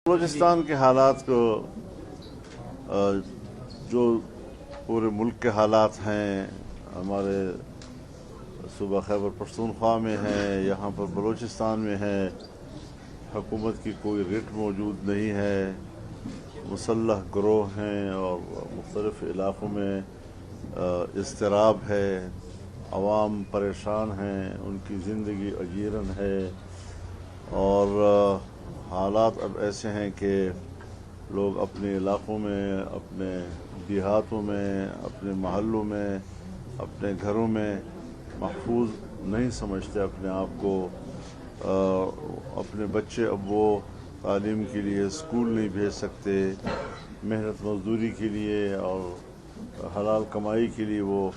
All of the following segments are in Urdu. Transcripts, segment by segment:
بلوچستان کے حالات کو جو پورے ملک کے حالات ہیں، ہمارے صوبہ خیبر پختونخوا میں ہیں، یہاں پر بلوچستان میں ہے، حکومت کی کوئی رٹ موجود نہیں ہے، مسلح گروہ ہیں اور مختلف علاقوں میں اضطراب ہے، عوام پریشان ہیں، ان کی زندگی اجیرن ہے اور حالات اب ایسے ہیں کہ لوگ اپنے علاقوں میں، اپنے دیہاتوں میں، اپنے محلوں میں، اپنے گھروں میں محفوظ نہیں سمجھتے اپنے آپ کو۔ اپنے بچے اب وہ تعلیم کے لیے اسکول نہیں بھیج سکتے، محنت مزدوری کے لیے اور حلال کمائی کے لیے وہ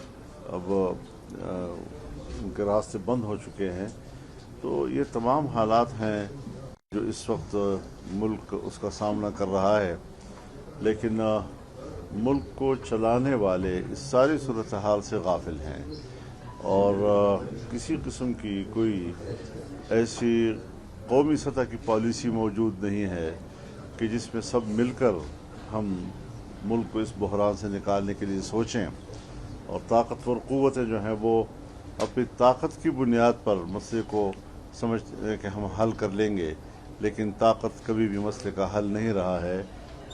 اب ان کے راستے بند ہو چکے ہیں۔ تو یہ تمام حالات ہیں جو اس وقت ملک اس کا سامنا کر رہا ہے، لیکن ملک کو چلانے والے اس ساری صورتحال سے غافل ہیں اور کسی قسم کی کوئی ایسی قومی سطح کی پالیسی موجود نہیں ہے کہ جس میں سب مل کر ہم ملک کو اس بحران سے نکالنے کے لیے سوچیں، اور طاقتور قوتیں جو ہیں وہ اپنی طاقت کی بنیاد پر مسئلے کو سمجھتے ہیں کہ ہم حل کر لیں گے، لیکن طاقت کبھی بھی مسئلے کا حل نہیں رہا ہے۔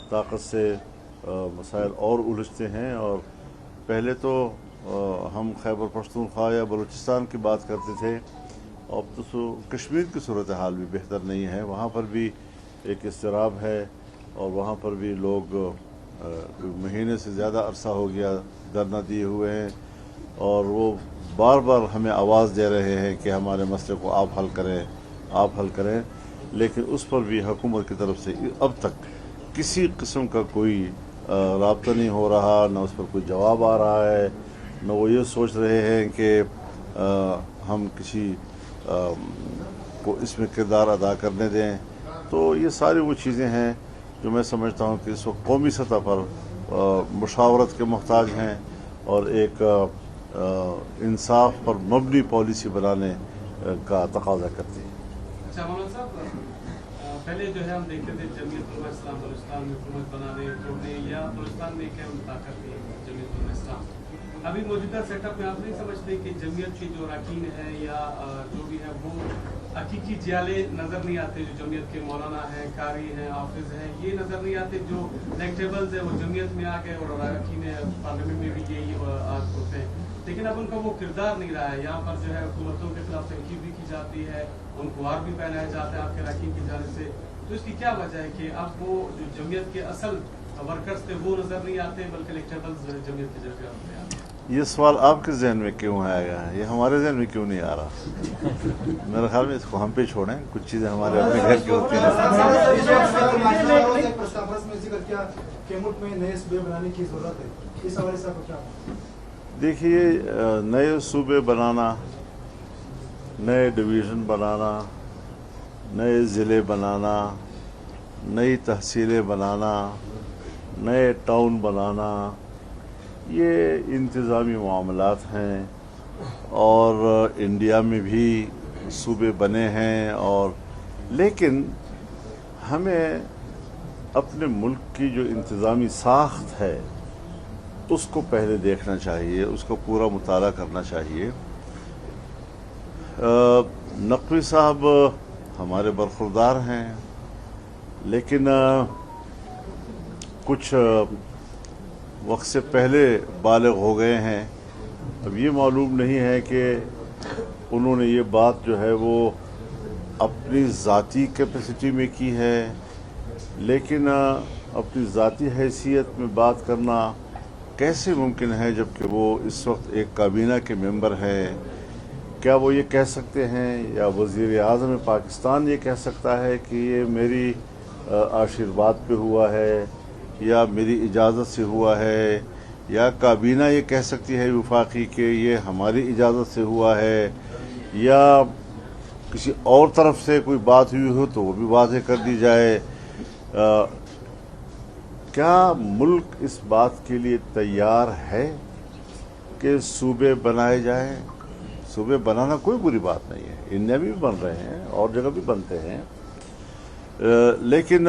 طاقت سے مسائل اور الجھتے ہیں، اور پہلے تو ہم خیبر پختونخوا یا بلوچستان کی بات کرتے تھے، اب تو کشمیر کی صورتحال بھی بہتر نہیں ہے، وہاں پر بھی ایک اضطراب ہے اور وہاں پر بھی لوگ مہینے سے زیادہ عرصہ ہو گیا دھرنا دیے ہوئے ہیں، اور وہ بار بار ہمیں آواز دے رہے ہیں کہ ہمارے مسئلے کو آپ حل کریں، لیکن اس پر بھی حکومت کی طرف سے اب تک کسی قسم کا کوئی رابطہ نہیں ہو رہا، نہ اس پر کوئی جواب آ رہا ہے، نہ وہ یہ سوچ رہے ہیں کہ ہم کسی کو اس میں کردار ادا کرنے دیں۔ تو یہ ساری وہ چیزیں ہیں جو میں سمجھتا ہوں کہ اس وقت قومی سطح پر مشاورت کے محتاج ہیں اور ایک انصاف پر مبنی پالیسی بنانے کا تقاضا کرتی ہے۔ اچھا مولانا صاحب، پہلے جو ہے ہم دیکھتے تھے جمعیت علماء اسلام بلوچستان میں حکومت بنانے توڑنے یا بلوچستان میں کیا طاقت تھی جمعیت علماء اسلام۔ ابھی موجودہ سیٹ اپ میں آپ نہیں سمجھتے کہ جمعیت کے جو اراکین ہیں یا جو بھی ہے وہ حقیقی جیالے نظر نہیں آتے، جو جمعیت کے مولانا ہیں، قاری ہیں، حافظ ہیں، یہ نظر نہیں آتے، جو نیگٹیبلز ہیں وہ جمعیت میں آ گئے اور اراکین پارلیمنٹ میں بھی یہی آج ہوتے ہیں، لیکن اب ان کا وہ کردار نہیں رہا ہے۔ یہاں پر جو ہے حکومتوں کے خلاف تنقید بھی کی جاتی ہے، ان کو ہار بھی پہنایا جاتا ہے آپ کے اراکین کی جانب سے، تو اس کی کیا وجہ ہے کہ اب وہ جو جمعیت کے اصل ورکرز تھے وہ نظر نہیں آتے بلکہ الیکٹیبلز جمعیت کی جگہ آتے ہیں؟ یہ سوال آپ کے ذہن میں کیوں آئے گا؟ یہ ہمارے ذہن میں کیوں نہیں آ رہا؟ میرے خیال میں اس کو ہم پہ چھوڑیں، کچھ چیزیں ہمارے اپنے گھر کی ہوتی ہیں۔ دیکھیے، نئے صوبے بنانا، نئے ڈویژن بنانا، نئے ضلع بنانا، نئی تحصیلیں بنانا، نئے ٹاؤن بنانا، یہ انتظامی معاملات ہیں، اور انڈیا میں بھی صوبے بنے ہیں، اور لیکن ہمیں اپنے ملک کی جو انتظامی ساخت ہے اس کو پہلے دیکھنا چاہیے، اس کو پورا مطالعہ کرنا چاہیے۔ نقوی صاحب ہمارے برخوردار ہیں، لیکن کچھ وقت سے پہلے بالغ ہو گئے ہیں۔ اب یہ معلوم نہیں ہے کہ انہوں نے یہ بات جو ہے وہ اپنی ذاتی کیپیسٹی میں کی ہے، لیکن اپنی ذاتی حیثیت میں بات کرنا کیسے ممکن ہے جبکہ وہ اس وقت ایک کابینہ کے ممبر ہیں؟ کیا وہ یہ کہہ سکتے ہیں، یا وزیر اعظم پاکستان یہ کہہ سکتا ہے کہ یہ میری آشرواد پہ ہوا ہے یا میری اجازت سے ہوا ہے، یا کابینہ یہ کہہ سکتی ہے وفاقی کہ یہ ہماری اجازت سے ہوا ہے، یا کسی اور طرف سے کوئی بات ہوئی ہو تو وہ بھی واضح کر دی جائے؟ کیا ملک اس بات کے لیے تیار ہے کہ صوبے بنائے جائیں؟ صوبے بنانا کوئی بری بات نہیں ہے، انڈیا میں بھی بن رہے ہیں اور جگہ بھی بنتے ہیں، لیکن